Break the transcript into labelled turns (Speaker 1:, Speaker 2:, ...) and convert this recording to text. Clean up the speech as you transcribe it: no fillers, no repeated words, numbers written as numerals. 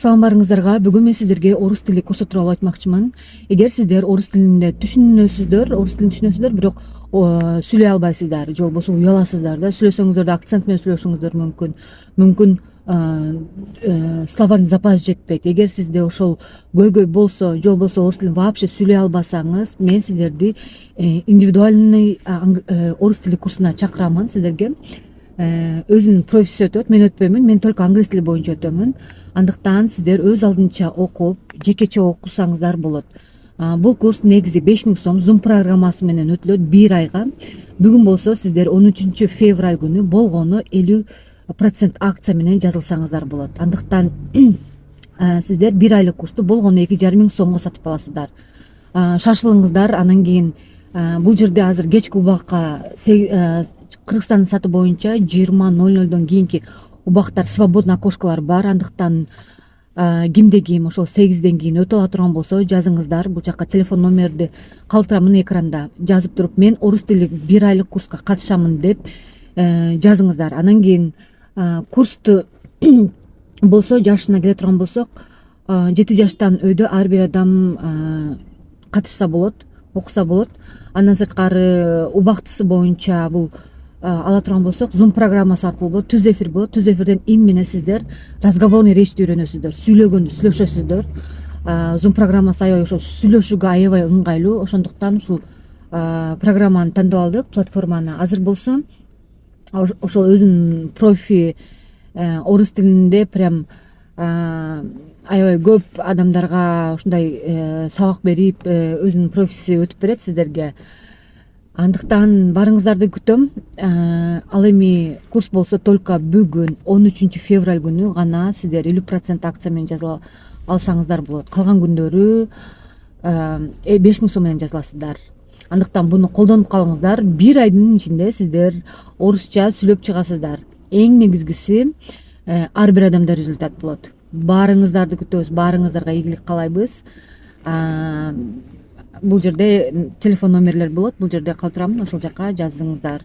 Speaker 1: Салам барыңыздарга. Бүгүн мен сиздерге орус тили курсу тууралуу айтмакчымын. Эгер сиздер орус тилинде түшүнөсүздөр, бирок сүйлөй албайсыздар же болбосо уяласыздар да, сүйлөсөңүздөр да акцент менен сүйлөшүңүздөр мүмкүн словарный запас жетпейт. Эгер сизде ошол көйгөй болсо же болбосо орус тилин вообще сүйлөй албасаңыз, мен сиздерди индивидуальный орус тили курсуна чакырамын. Сиздерге өзүнүн профиси өтөт, мен өтпөймүн, мен только англис тили боюнча өтөмүн. Андыктан сиздер өз алдынча окуп, жекече окусаңыздар болот. Бул курс негизи 5000 сом Zoom программасы менен өтүлөт 1 айга. Бүгүн болсо сиздер 13 февраль күнү болгону 50% акция менен жазылсаңыздар болот. Андыктан сиздер 1 айлык курсту болгону 2500 сомго сатып аласыздар. Шашылыңыздар. Анан кийин бул жерде азыр кечки убакка Кыргызстандын саты боюнча 20:00 кийинки убактар свободный окошкалар бар. Андыктан кимде ким ошол 8ден кийин өтө ала турган болсо жазыңыздар. Бул жака телефон номерди калтырамын экранда. Жазып туруп мен орус тили 1 айлык курска катышамын деп жазыңыздар. Анан кийин курсту болсо жашына келе турган болсок 7 жаштан өйдө ар бир адам катышса болот, окуса болот. Андан сырткары убактысы боюнча бул ала турган болсок Zoom программасы аркылуу болот, түз эфир болот. Түз эфирден именно сиздер разговорный речьти үйрөнөсүздөр, сүйлөгөндү сүйлөшөсүздөр. Zoom программасы аябай ошо сүйлөшүүгө аябай ыңгайлуу. Ошондуктан ушул программаны тандап алдык, платформаны. Азыр болсо ошол өзүнүн профи орус тилинде прям аябай көп адамдарга ушундай сабак берип, өзүнүн профиси өтүп берет сиздерге. Андыктан барыңыздарды күтөм. Ал эми курс болсо только бүгүн 13 февраль күнү гана сиздер 50% акция менен жазыла алсаңыздар болот. Калган күндөрү 5000 сом менен жазыласыздар. Андыктан буну колдонуп калыңыздар. 1 айдын ичинде сиздер орусча сүйлөп чыгасыздар. Эң негизгиси ар бир адамда результат болот. Баарыңыздарды күтөбүз, баарыңыздарга ийгилик каалайбыз. Бул жерде телефон номерлер болот, бул жерде калтырамын, ошол жака жазыңыздар.